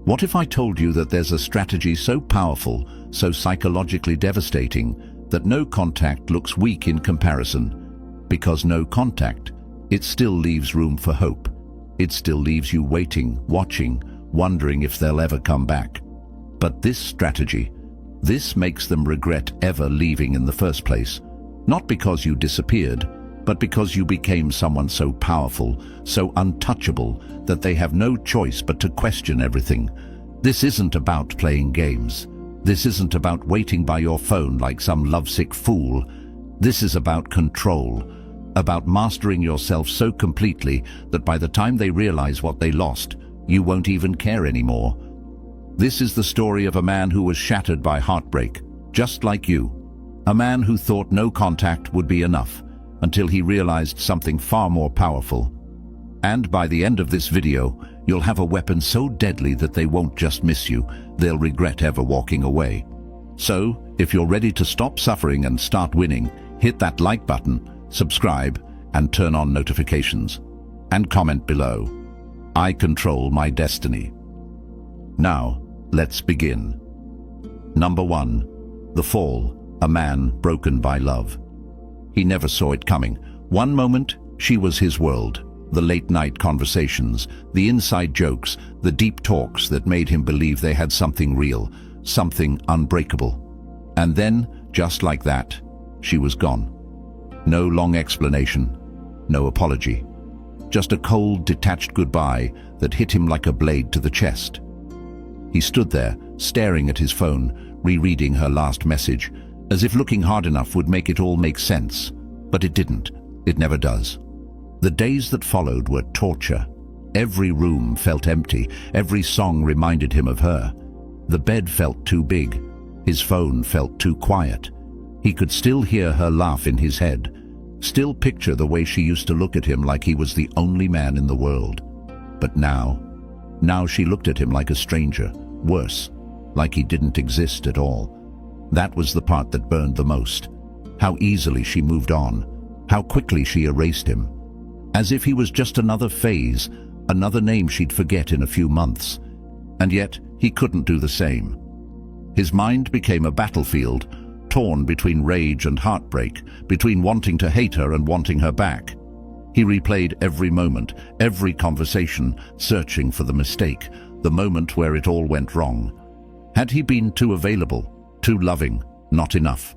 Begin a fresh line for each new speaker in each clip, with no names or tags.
What if I told you that there's a strategy so powerful, so psychologically devastating, that no contact looks weak in comparison? Because no contact, it still leaves room for hope. It still leaves you waiting, watching, wondering if they'll ever come back. But this strategy, this makes them regret ever leaving in the first place. Not because you disappeared, but because you became someone so powerful, so untouchable, that they have no choice but to question everything. This isn't about playing games. This isn't about waiting by your phone like some lovesick fool. This is about control, about mastering yourself so completely that by the time they realize what they lost, you won't even care anymore. This is the story of a man who was shattered by heartbreak, just like you. A man who thought no contact would be enough, until he realized something far more powerful. And by the end of this video, you'll have a weapon so deadly that they won't just miss you, they'll regret ever walking away. So, if you're ready to stop suffering and start winning, hit that like button, subscribe, and turn on notifications. And comment below. I control my destiny. Now, let's begin. Number 1. The Fall, a man broken by love. He never saw it coming. One moment, she was his world. The late-night conversations, the inside jokes, the deep talks that made him believe they had something real, something unbreakable. And then, just like that, she was gone. No long explanation, no apology. Just a cold, detached goodbye that hit him like a blade to the chest. He stood there, staring at his phone, rereading her last message, as if looking hard enough would make it all make sense. But it didn't. It never does. The days that followed were torture. Every room felt empty. Every song reminded him of her. The bed felt too big. His phone felt too quiet. He could still hear her laugh in his head, still picture the way she used to look at him like he was the only man in the world. But now she looked at him like a stranger, worse, like he didn't exist at all. That was the part that burned the most. How easily she moved on, how quickly she erased him. As if he was just another phase, another name she'd forget in a few months. And yet, he couldn't do the same. His mind became a battlefield, torn between rage and heartbreak, between wanting to hate her and wanting her back. He replayed every moment, every conversation, searching for the mistake, the moment where it all went wrong. Had he been too available, too loving, not enough?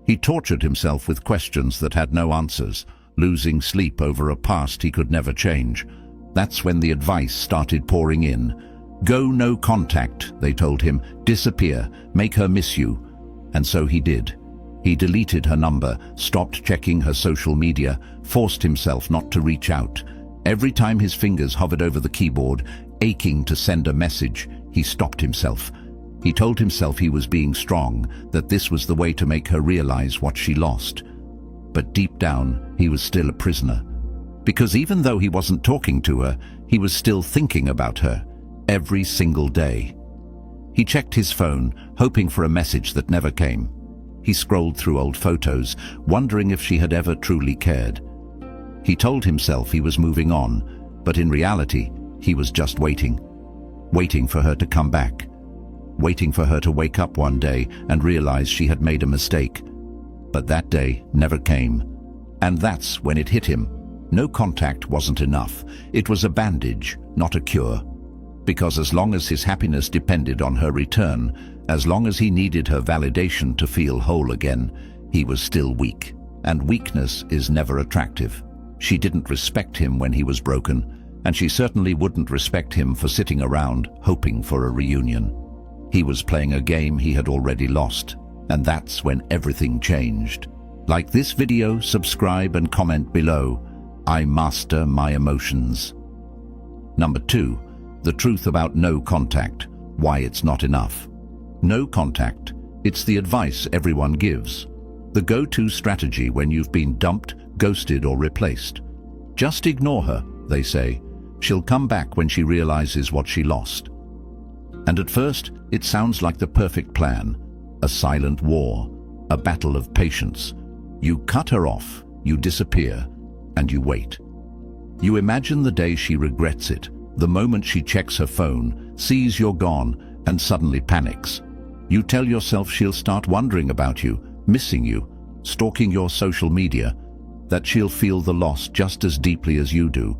He tortured himself with questions that had no answers, losing sleep over a past he could never change. That's when the advice started pouring in. Go no contact, they told him. Disappear, make her miss you. And so he did. He deleted her number, stopped checking her social media, forced himself not to reach out. Every time his fingers hovered over the keyboard, aching to send a message, he stopped himself. He told himself he was being strong, that this was the way to make her realize what she lost. But deep down, he was still a prisoner. Because even though he wasn't talking to her, he was still thinking about her, every single day. He checked his phone, hoping for a message that never came. He scrolled through old photos, wondering if she had ever truly cared. He told himself he was moving on, but in reality, he was just waiting. Waiting for her to come back. Waiting for her to wake up one day and realize she had made a mistake. But that day never came. And that's when it hit him. No contact wasn't enough. It was a bandage, not a cure. Because as long as his happiness depended on her return, as long as he needed her validation to feel whole again, he was still weak. And weakness is never attractive. She didn't respect him when he was broken, and she certainly wouldn't respect him for sitting around hoping for a reunion. He was playing a game he had already lost, and that's when everything changed. Like this video, subscribe and comment below. I master my emotions. Number 2. The truth about no contact, why it's not enough. No contact, it's the advice everyone gives. The go-to strategy when you've been dumped, ghosted or replaced. Just ignore her, they say. She'll come back when she realizes what she lost. And at first, it sounds like the perfect plan. A silent war, a battle of patience. You cut her off, you disappear, and you wait. You imagine the day she regrets it, the moment she checks her phone, sees you're gone, and suddenly panics. You tell yourself she'll start wondering about you, missing you, stalking your social media, that she'll feel the loss just as deeply as you do.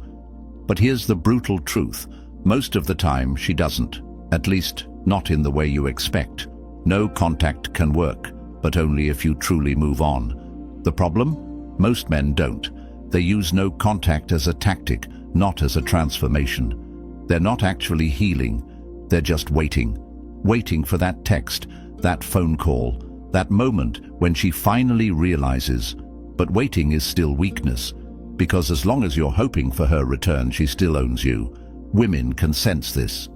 But here's the brutal truth. Most of the time she doesn't, at least not in the way you expect. No contact can work, but only if you truly move on. The problem? Most men don't. They use no contact as a tactic, not as a transformation. They're not actually healing, they're just waiting. Waiting for that text, that phone call, that moment when she finally realizes. But waiting is still weakness, because as long as you're hoping for her return, she still owns you. Women can sense this.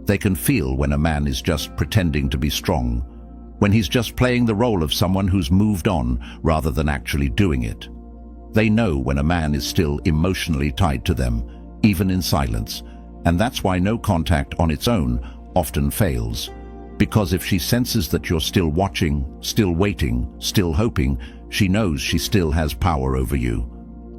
They can feel when a man is just pretending to be strong, when he's just playing the role of someone who's moved on rather than actually doing it. They know when a man is still emotionally tied to them, even in silence, and that's why no contact on its own often fails. Because if she senses that you're still watching, still waiting, still hoping, she knows she still has power over you.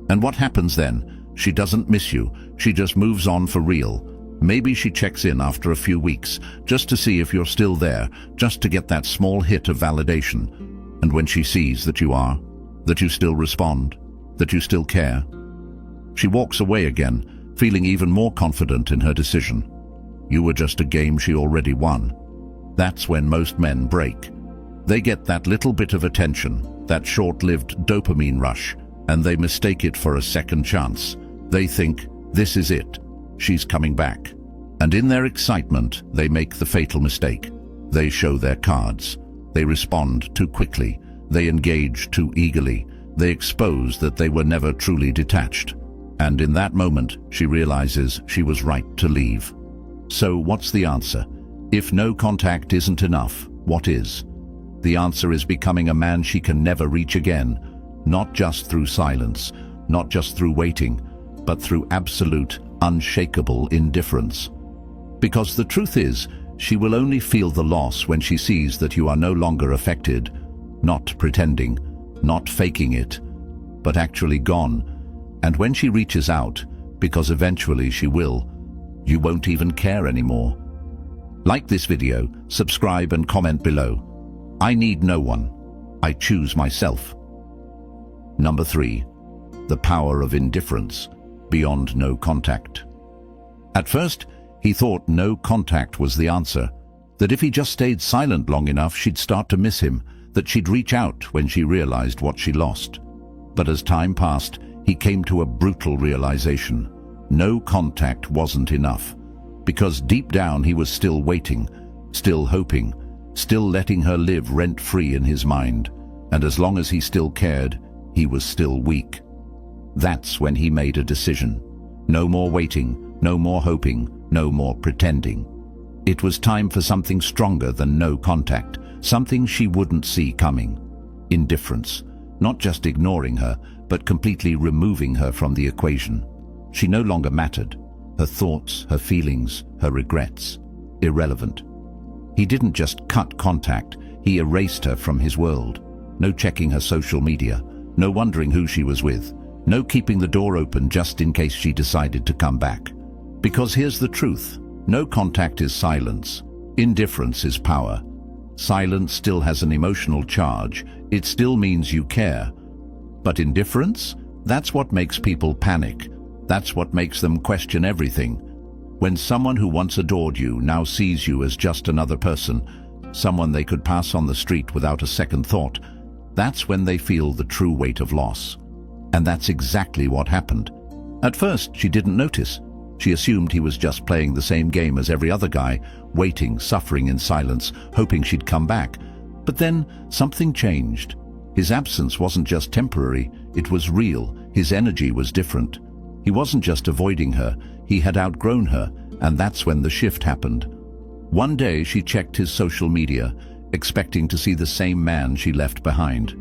And what happens then? She doesn't miss you, she just moves on for real. Maybe she checks in after a few weeks, just to see if you're still there, just to get that small hit of validation. And when she sees that you are, that you still respond, that you still care, she walks away again, feeling even more confident in her decision. You were just a game she already won. That's when most men break. They get that little bit of attention, that short-lived dopamine rush, and they mistake it for a second chance. They think, this is it, she's coming back. And in their excitement, they make the fatal mistake. They show their cards. They respond too quickly. They engage too eagerly. They expose that they were never truly detached. And in that moment, she realizes she was right to leave. So what's the answer? If no contact isn't enough, what is? The answer is becoming a man she can never reach again, not just through silence, not just through waiting, but through absolute, unshakable indifference. Because the truth is, she will only feel the loss when she sees that you are no longer affected, not pretending, not faking it, but actually gone. And when she reaches out, because eventually she will, you won't even care anymore. Like this video, subscribe and comment below. I need no one. I choose myself. Number 3. The power of indifference, beyond no contact. At first, he thought no contact was the answer, that if he just stayed silent long enough, she'd start to miss him, that she'd reach out when she realized what she lost. But as time passed, he came to a brutal realization. No contact wasn't enough, because deep down he was still waiting, still hoping, still letting her live rent-free in his mind. And as long as he still cared, he was still weak. That's when he made a decision. No more waiting, no more hoping, no more pretending. It was time for something stronger than no contact, something she wouldn't see coming. Indifference. Not just ignoring her, but completely removing her from the equation. She no longer mattered. Her thoughts, her feelings, her regrets. Irrelevant. He didn't just cut contact, he erased her from his world. No checking her social media, no wondering who she was with, no keeping the door open just in case she decided to come back. Because here's the truth, no contact is silence, indifference is power. Silence still has an emotional charge, it still means you care. But indifference? That's what makes people panic. That's what makes them question everything. When someone who once adored you now sees you as just another person, someone they could pass on the street without a second thought, that's when they feel the true weight of loss. And that's exactly what happened. At first, she didn't notice. She assumed he was just playing the same game as every other guy, waiting, suffering in silence, hoping she'd come back. But then something changed. His absence wasn't just temporary, it was real. His energy was different. He wasn't just avoiding her, he had outgrown her, and that's when the shift happened. One day she checked his social media, expecting to see the same man she left behind.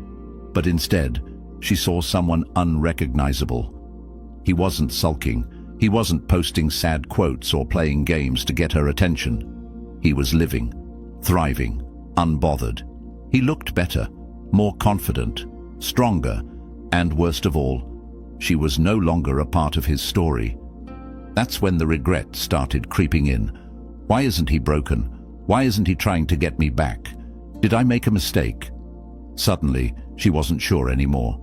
But instead, she saw someone unrecognizable. He wasn't sulking, he wasn't posting sad quotes or playing games to get her attention. He was living, thriving, unbothered. He looked better, more confident, stronger, and worst of all, she was no longer a part of his story. That's when the regret started creeping in. Why isn't he broken? Why isn't he trying to get me back? Did I make a mistake? Suddenly, she wasn't sure anymore.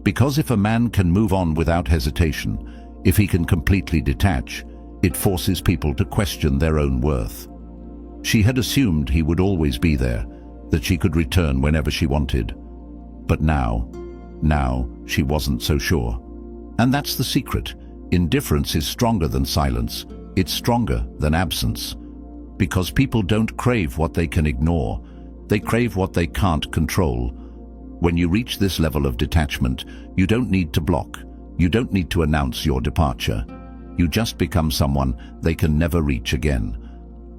Because if a man can move on without hesitation, if he can completely detach, it forces people to question their own worth. She had assumed he would always be there, that she could return whenever she wanted. But now she wasn't so sure. And that's the secret. Indifference is stronger than silence. It's stronger than absence. Because people don't crave what they can ignore. They crave what they can't control. When you reach this level of detachment, you don't need to block. You don't need to announce your departure. You just become someone they can never reach again.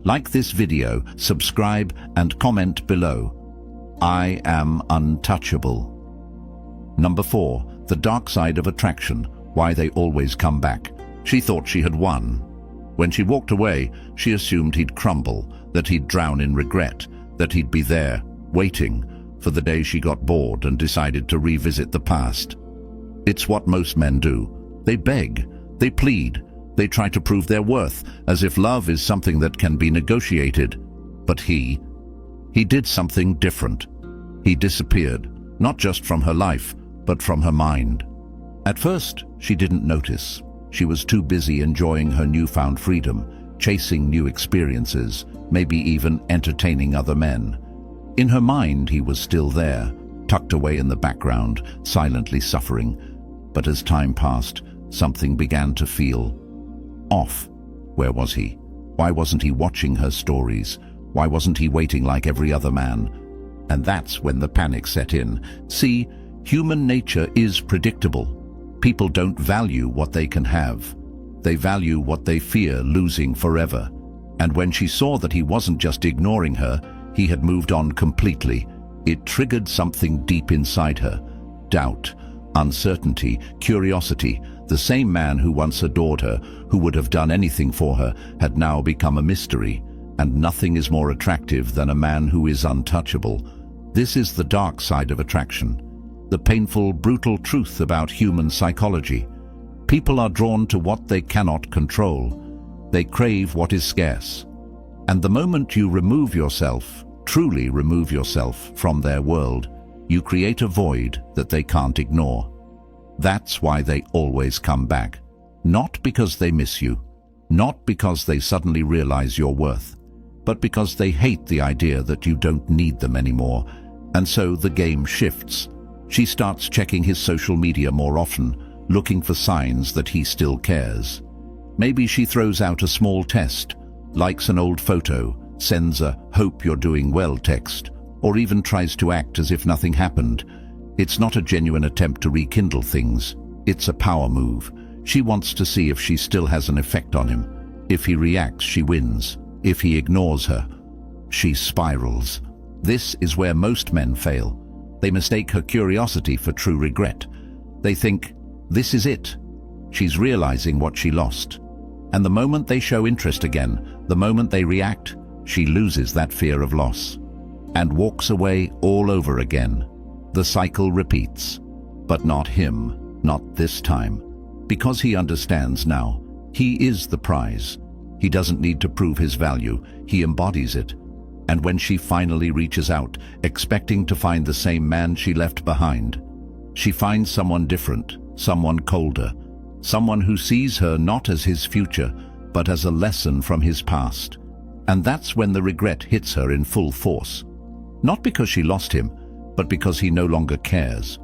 Like this video, subscribe and comment below. I am untouchable. Number 4, the dark side of attraction, why they always come back. She thought she had won. When she walked away, she assumed he'd crumble, that he'd drown in regret, that he'd be there, waiting, for the day she got bored and decided to revisit the past. It's what most men do. They beg, they plead, they try to prove their worth, as if love is something that can be negotiated. But he did something different. He disappeared, not just from her life, but from her mind. At first, she didn't notice. She was too busy enjoying her newfound freedom, chasing new experiences, maybe even entertaining other men. In her mind, he was still there, tucked away in the background, silently suffering. But as time passed, something began to feel off. Where was he? Why wasn't he watching her stories? Why wasn't he waiting like every other man? And that's when the panic set in. See, human nature is predictable. People don't value what they can have. They value what they fear losing forever. And when she saw that he wasn't just ignoring her, he had moved on completely, it triggered something deep inside her. Doubt, uncertainty, curiosity. The same man who once adored her, who would have done anything for her, had now become a mystery. And nothing is more attractive than a man who is untouchable. This is the dark side of attraction. The painful, brutal truth about human psychology. People are drawn to what they cannot control. They crave what is scarce. And the moment you remove yourself, truly remove yourself from their world, you create a void that they can't ignore. That's why they always come back. Not because they miss you, not because they suddenly realize your worth, but because they hate the idea that you don't need them anymore. And so the game shifts. She starts checking his social media more often, looking for signs that he still cares. Maybe she throws out a small test, likes an old photo, sends a "hope you're doing well" text, or even tries to act as if nothing happened. It's not a genuine attempt to rekindle things. It's a power move. She wants to see if she still has an effect on him. If he reacts, she wins. If he ignores her, she spirals. This is where most men fail. They mistake her curiosity for true regret. They think, this is it. She's realizing what she lost. And the moment they show interest again, the moment they react, she loses that fear of loss and walks away all over again. The cycle repeats. But not him, not this time. Because he understands now, he is the prize. He doesn't need to prove his value, he embodies it. And when she finally reaches out, expecting to find the same man she left behind, she finds someone different, someone colder, someone who sees her not as his future, but as a lesson from his past. And that's when the regret hits her in full force. Not because she lost him, but because he no longer cares.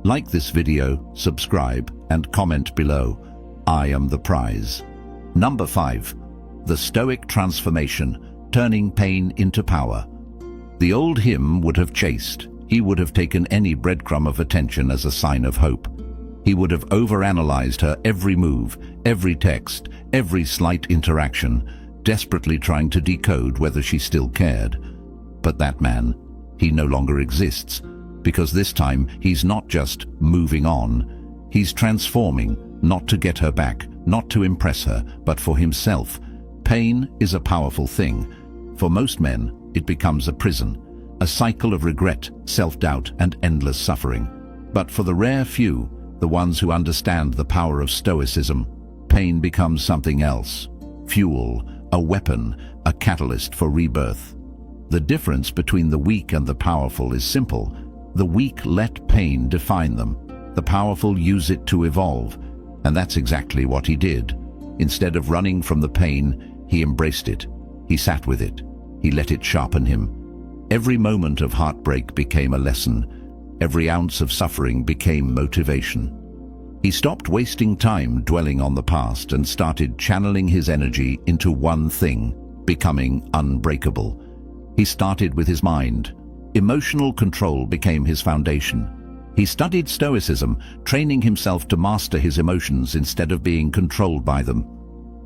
Like this video, subscribe, and comment below. I am the prize. Number 5. The Stoic transformation. Turning pain into power. The old him would have chased. He would have taken any breadcrumb of attention as a sign of hope. He would have overanalyzed her every move, every text, every slight interaction, desperately trying to decode whether she still cared. But that man, he no longer exists, because this time he's not just moving on. He's transforming, not to get her back, not to impress her, but for himself. Pain is a powerful thing. For most men, it becomes a prison, a cycle of regret, self-doubt, and endless suffering. But for the rare few, the ones who understand the power of Stoicism, pain becomes something else. Fuel, a weapon, a catalyst for rebirth. The difference between the weak and the powerful is simple. The weak let pain define them. The powerful use it to evolve. And that's exactly what he did. Instead of running from the pain, he embraced it. He sat with it. He let it sharpen him. Every moment of heartbreak became a lesson. Every ounce of suffering became motivation. He stopped wasting time dwelling on the past and started channeling his energy into one thing, becoming unbreakable. He started with his mind. Emotional control became his foundation. He studied Stoicism, training himself to master his emotions instead of being controlled by them.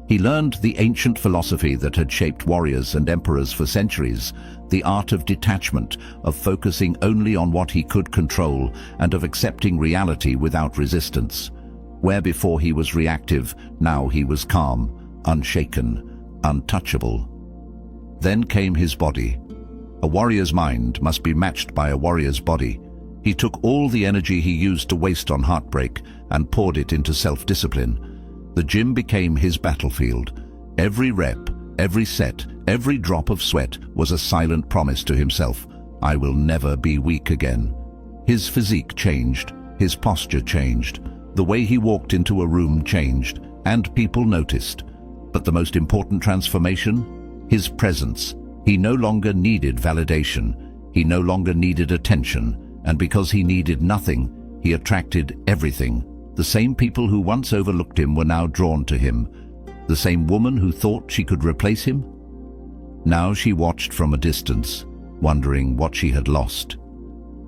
He learned the ancient philosophy that had shaped warriors and emperors for centuries, the art of detachment, of focusing only on what he could control, and of accepting reality without resistance. Where before he was reactive, now he was calm, unshaken, untouchable. Then came his body. A warrior's mind must be matched by a warrior's body. He took all the energy he used to waste on heartbreak and poured it into self-discipline. The gym became his battlefield. Every rep, every set, every drop of sweat was a silent promise to himself. I will never be weak again. His physique changed. His posture changed. The way he walked into a room changed, and people noticed. But the most important transformation? His presence. He no longer needed validation. He no longer needed attention. And because he needed nothing, he attracted everything. The same people who once overlooked him were now drawn to him. The same woman who thought she could replace him? Now she watched from a distance, wondering what she had lost.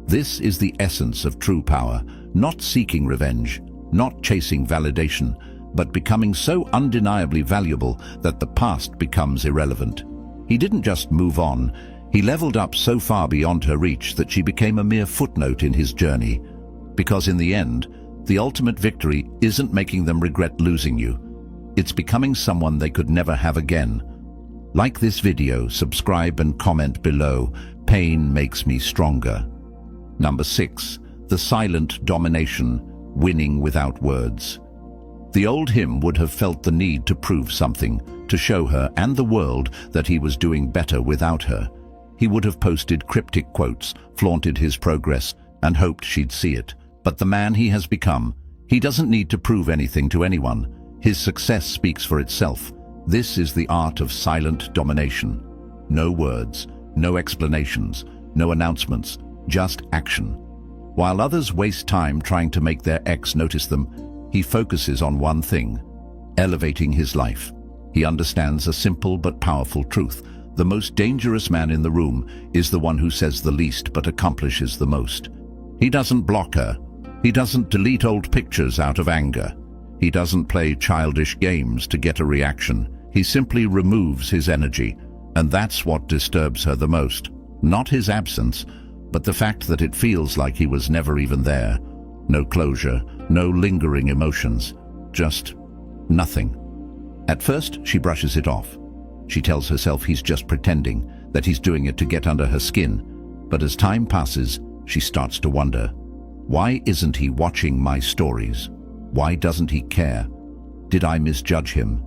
This is the essence of true power, not seeking revenge, not chasing validation, but becoming so undeniably valuable that the past becomes irrelevant. He didn't just move on, he leveled up so far beyond her reach that she became a mere footnote in his journey. Because in the end, the ultimate victory isn't making them regret losing you. It's becoming someone they could never have again. Like this video, subscribe and comment below. Pain makes me stronger. Number 6. The silent domination, winning without words. The old him would have felt the need to prove something, to show her and the world that he was doing better without her. He would have posted cryptic quotes, flaunted his progress, and hoped she'd see it. But the man he has become, he doesn't need to prove anything to anyone. His success speaks for itself. This is the art of silent domination. No words, no explanations, no announcements, just action. While others waste time trying to make their ex notice them, he focuses on one thing: elevating his life. He understands a simple but powerful truth. The most dangerous man in the room is the one who says the least but accomplishes the most. He doesn't block her. He doesn't delete old pictures out of anger. He doesn't play childish games to get a reaction. He simply removes his energy, and that's what disturbs her the most. Not his absence, but the fact that it feels like he was never even there. No closure, no lingering emotions, just nothing. At first, she brushes it off. She tells herself he's just pretending, that he's doing it to get under her skin. But as time passes, she starts to wonder, why isn't he watching my stories? Why doesn't he care? Did I misjudge him?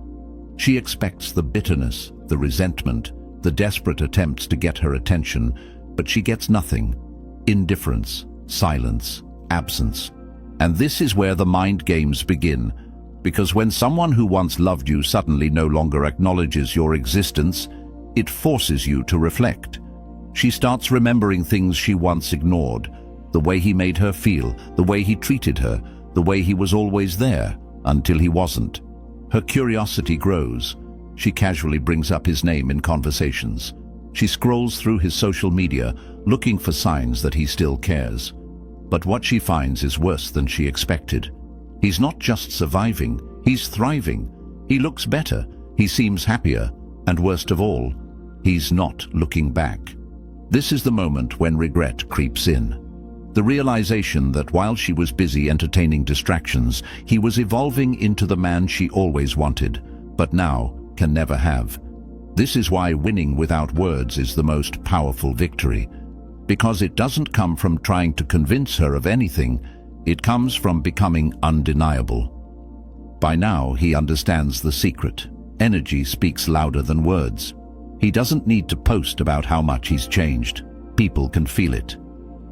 She expects the bitterness, the resentment, the desperate attempts to get her attention, but she gets nothing. Indifference, silence, absence. And this is where the mind games begin, because when someone who once loved you suddenly no longer acknowledges your existence, it forces you to reflect. She starts remembering things she once ignored, the way he made her feel, the way he treated her, the way he was always there, until he wasn't. Her curiosity grows. She casually brings up his name in conversations. She scrolls through his social media, looking for signs that he still cares. But what she finds is worse than she expected. He's not just surviving, he's thriving. He looks better, he seems happier, and worst of all, he's not looking back. This is the moment when regret creeps in. The realization that while she was busy entertaining distractions, he was evolving into the man she always wanted, but now can never have. This is why winning without words is the most powerful victory, because it doesn't come from trying to convince her of anything, it comes from becoming undeniable. By now, he understands the secret. energy speaks louder than words. He doesn't need to post about how much he's changed. People can feel it.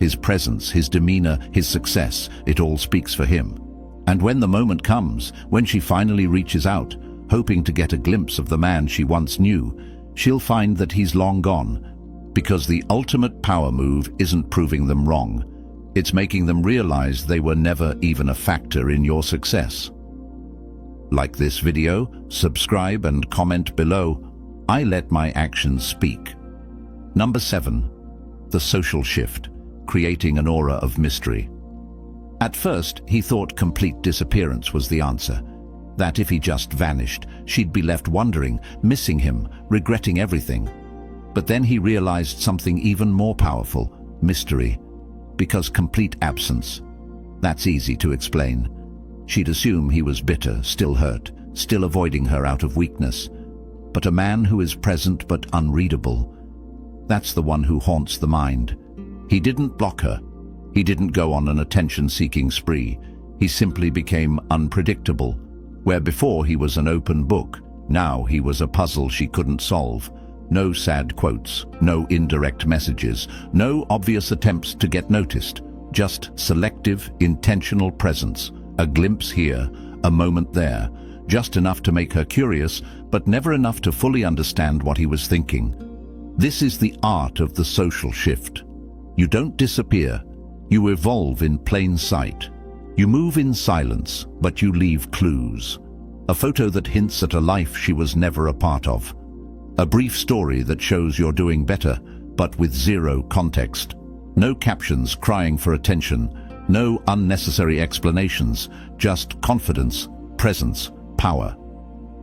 His presence, his demeanor, his success, it all speaks for him. And when the moment comes, when she finally reaches out, hoping to get a glimpse of the man she once knew, she'll find that he's long gone. Because the ultimate power move isn't proving them wrong. It's making them realize they were never even a factor in your success. Like this video, subscribe and comment below. I let my actions speak. Number 7. The social shift, creating an aura of mystery. At first, he thought complete disappearance was the answer. That if he just vanished, she'd be left wondering, missing him, regretting everything. But then he realized something even more powerful, mystery. Because complete absence, that's easy to explain. She'd assume he was bitter, still hurt, still avoiding her out of weakness. But a man who is present but unreadable, that's the one who haunts the mind. He didn't block her. He didn't go on an attention-seeking spree. He simply became unpredictable. Where before he was an open book, now he was a puzzle she couldn't solve. No sad quotes, no indirect messages, no obvious attempts to get noticed. Just selective, intentional presence. A glimpse here, a moment there. Just enough to make her curious, but never enough to fully understand what he was thinking. This is the art of the social shift. You don't disappear. You evolve in plain sight. You move in silence, but you leave clues. A photo that hints at a life she was never a part of. A brief story that shows you're doing better, but with zero context. No captions crying for attention, no unnecessary explanations, just confidence, presence, power.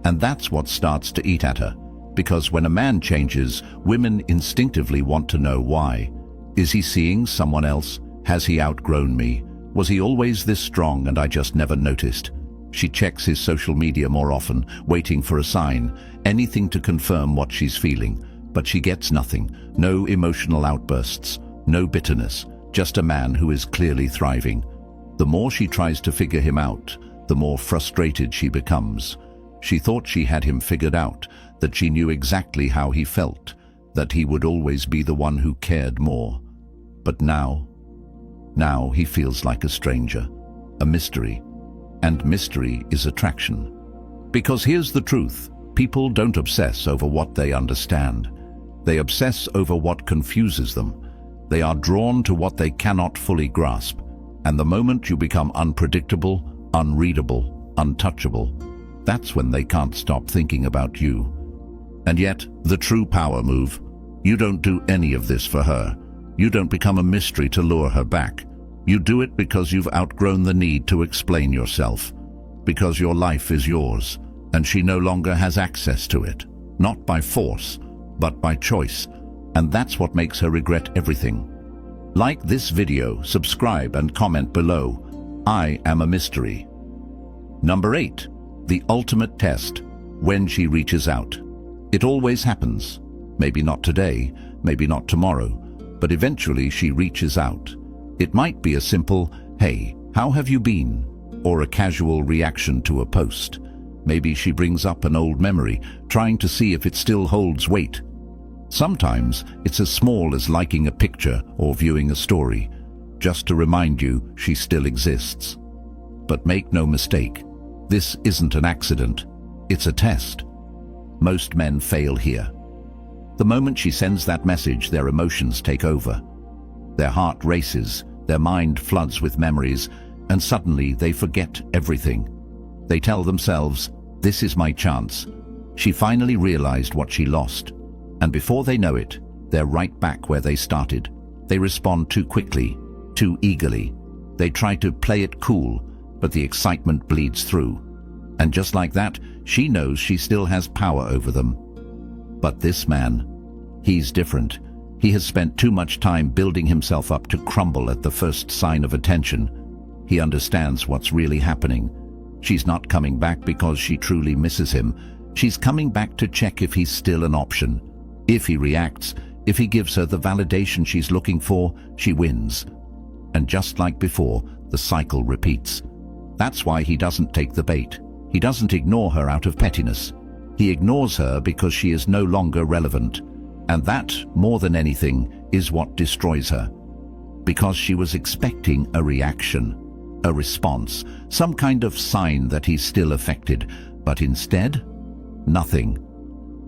And that's what starts to eat at her. Because when a man changes, women instinctively want to know why. Is he seeing someone else? Has he outgrown me? Was he always this strong and I just never noticed? She checks his social media more often, waiting for a sign, anything to confirm what she's feeling. But she gets nothing, no emotional outbursts, no bitterness, just a man who is clearly thriving. The more she tries to figure him out, the more frustrated she becomes. She thought she had him figured out, that she knew exactly how he felt, that he would always be the one who cared more. But now he feels like a stranger, a mystery. And mystery is attraction. Because here's the truth, people don't obsess over what they understand. They obsess over what confuses them. They are drawn to what they cannot fully grasp. And the moment you become unpredictable, unreadable, untouchable, that's when they can't stop thinking about you. And yet, the true power move, you don't do any of this for her. You don't become a mystery to lure her back. You do it because you've outgrown the need to explain yourself. Because your life is yours, and she no longer has access to it. Not by force, but by choice. And that's what makes her regret everything. Like this video, subscribe and comment below. I am a mystery. Number 8. The ultimate test. When she reaches out. It always happens. Maybe not today, maybe not tomorrow, but eventually she reaches out. It might be a simple, "Hey, how have you been?" or a casual reaction to a post. Maybe she brings up an old memory, trying to see if it still holds weight. Sometimes it's as small as liking a picture or viewing a story, just to remind you she still exists. But make no mistake, this isn't an accident, it's a test. Most men fail here. The moment she sends that message, their emotions take over. Their heart races, their mind floods with memories, and suddenly they forget everything. They tell themselves, "This is my chance." She finally realized what she lost, and before they know it, they're right back where they started. They respond too quickly, too eagerly. They try to play it cool, but the excitement bleeds through. And just like that, she knows she still has power over them. But this man, he's different. He has spent too much time building himself up to crumble at the first sign of attention. He understands what's really happening. She's not coming back because she truly misses him. She's coming back to check if he's still an option. If he reacts, if he gives her the validation she's looking for, she wins. And just like before, the cycle repeats. That's why he doesn't take the bait. He doesn't ignore her out of pettiness. He ignores her because she is no longer relevant. And that, more than anything, is what destroys her. Because she was expecting a reaction, a response, some kind of sign that he's still affected, but instead, nothing.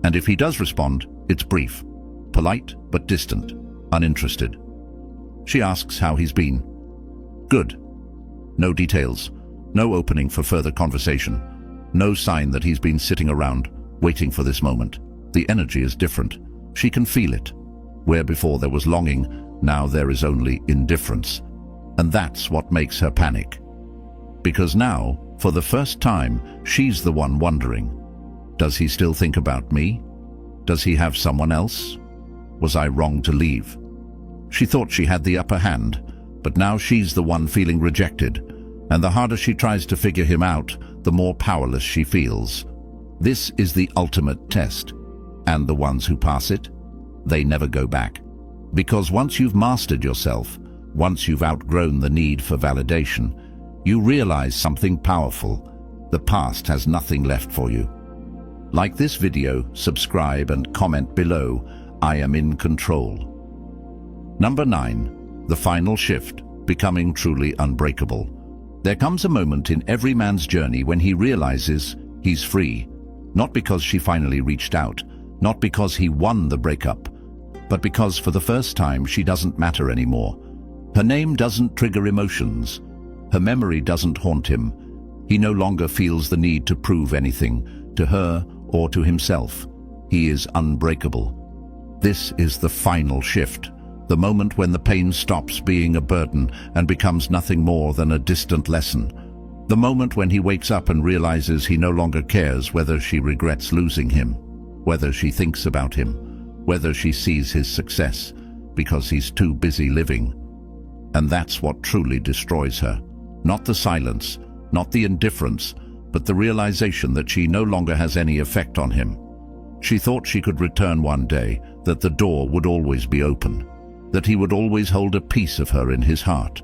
And if he does respond, it's brief, polite but distant, uninterested. She asks how he's been. Good. No details, no opening for further conversation, no sign that he's been sitting around, waiting for this moment. The energy is different. She can feel it. Where before there was longing, now there is only indifference. And that's what makes her panic. Because now, for the first time, she's the one wondering, does he still think about me? Does he have someone else? Was I wrong to leave? She thought she had the upper hand, but now she's the one feeling rejected, and the harder she tries to figure him out, the more powerless she feels. This is the ultimate test, and the ones who pass it, they never go back. Because once you've mastered yourself, once you've outgrown the need for validation, you realize something powerful. The past has nothing left for you. Like this video, subscribe and comment below. I am in control. Number 9. The final shift, becoming truly unbreakable. There comes a moment in every man's journey when he realizes he's free. Not because she finally reached out, not because he won the breakup, but because for the first time she doesn't matter anymore. Her name doesn't trigger emotions. Her memory doesn't haunt him. He no longer feels the need to prove anything, to her or to himself. He is unbreakable. This is the final shift, the moment when the pain stops being a burden and becomes nothing more than a distant lesson. The moment when he wakes up and realizes he no longer cares whether she regrets losing him, whether she thinks about him, whether she sees his success, because he's too busy living. And that's what truly destroys her. Not the silence, not the indifference, but the realization that she no longer has any effect on him. She thought she could return one day, that the door would always be open, that he would always hold a piece of her in his heart.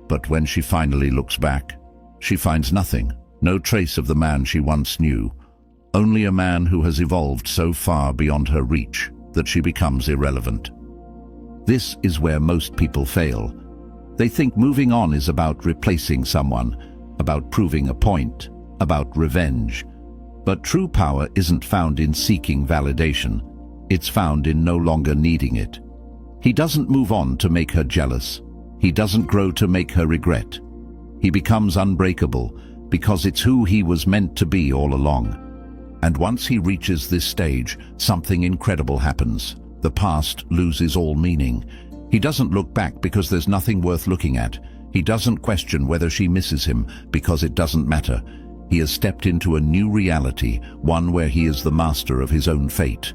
But when she finally looks back, she finds nothing, no trace of the man she once knew, only a man who has evolved so far beyond her reach that she becomes irrelevant. This is where most people fail. They think moving on is about replacing someone, about proving a point, about revenge. But true power isn't found in seeking validation. It's found in no longer needing it. He doesn't move on to make her jealous. He doesn't grow to make her regret. He becomes unbreakable because it's who he was meant to be all along. And once he reaches this stage, something incredible happens. The past loses all meaning. He doesn't look back because there's nothing worth looking at. He doesn't question whether she misses him because it doesn't matter. He has stepped into a new reality, one where he is the master of his own fate.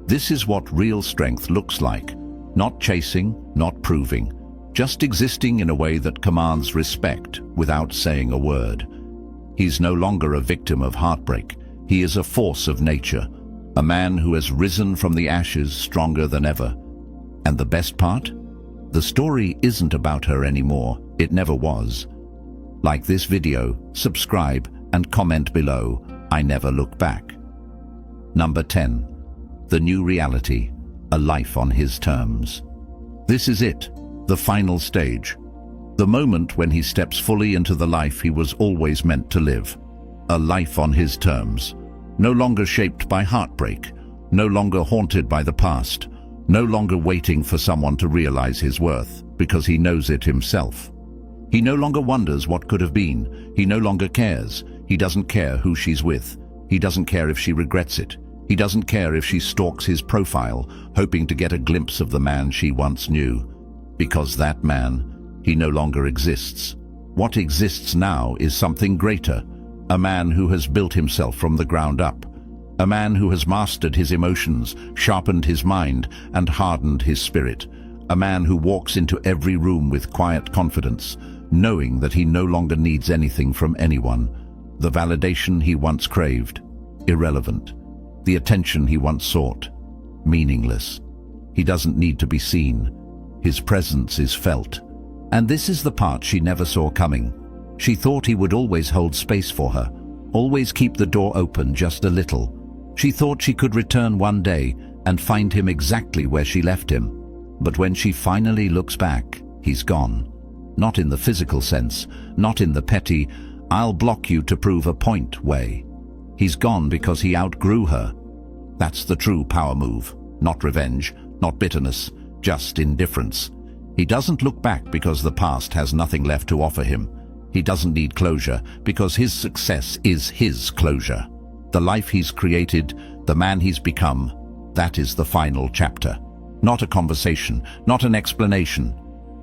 This is what real strength looks like. Not chasing, not proving, just existing in a way that commands respect without saying a word. He's no longer a victim of heartbreak. He is a force of nature, a man who has risen from the ashes stronger than ever. And the best part? The story isn't about her anymore. It never was. Like this video, subscribe, and comment below. I never look back. Number 10. The new reality. A life on his terms. This is it, the final stage. The moment when he steps fully into the life he was always meant to live. A life on his terms. No longer shaped by heartbreak. No longer haunted by the past. No longer waiting for someone to realize his worth, because he knows it himself. He no longer wonders what could have been. He no longer cares. He doesn't care who she's with. He doesn't care if she regrets it. He doesn't care if she stalks his profile, hoping to get a glimpse of the man she once knew. Because that man, he no longer exists. What exists now is something greater. A man who has built himself from the ground up. A man who has mastered his emotions, sharpened his mind, and hardened his spirit. A man who walks into every room with quiet confidence, knowing that he no longer needs anything from anyone. The validation he once craved, irrelevant. The attention he once sought, meaningless. He doesn't need to be seen. His presence is felt. And this is the part she never saw coming. She thought he would always hold space for her, always keep the door open just a little. She thought she could return one day and find him exactly where she left him. But when she finally looks back, he's gone. Not in the physical sense, not in the petty, "I'll block you to prove a point" way. He's gone because he outgrew her. That's the true power move. Not revenge, not bitterness, just indifference. He doesn't look back because the past has nothing left to offer him. He doesn't need closure because his success is his closure. The life he's created, the man he's become, that is the final chapter. Not a conversation, not an explanation.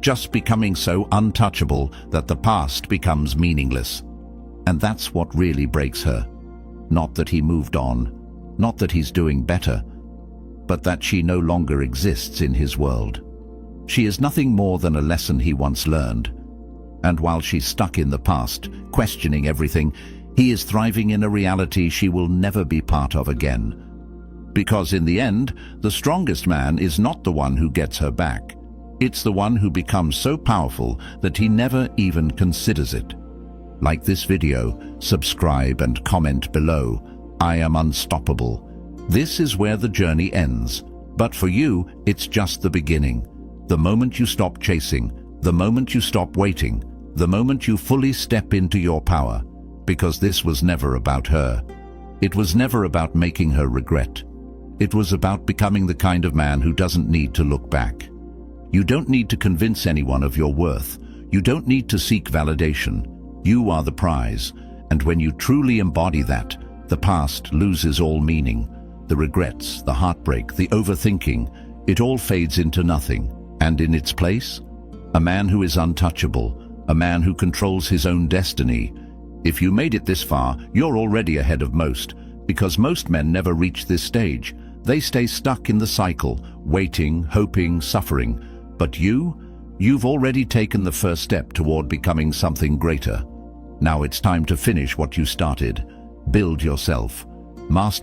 Just becoming so untouchable that the past becomes meaningless. And that's what really breaks her. Not that he moved on, not that he's doing better, but that she no longer exists in his world. She is nothing more than a lesson he once learned. And while she's stuck in the past, questioning everything, he is thriving in a reality she will never be part of again. Because in the end, the strongest man is not the one who gets her back. It's the one who becomes so powerful that he never even considers it. Like this video, subscribe and comment below. I am unstoppable. This is where the journey ends. But for you, it's just the beginning. The moment you stop chasing, the moment you stop waiting, the moment you fully step into your power. Because this was never about her. It was never about making her regret. It was about becoming the kind of man who doesn't need to look back. You don't need to convince anyone of your worth. You don't need to seek validation. You are the prize. And when you truly embody that, the past loses all meaning. The regrets, the heartbreak, the overthinking, it all fades into nothing. And in its place, a man who is untouchable, a man who controls his own destiny. If you made it this far, you're already ahead of most, because most men never reach this stage. They stay stuck in the cycle, waiting, hoping, suffering. But you've already taken the first step toward becoming something greater. Now it's time to finish what you started. Build yourself. Master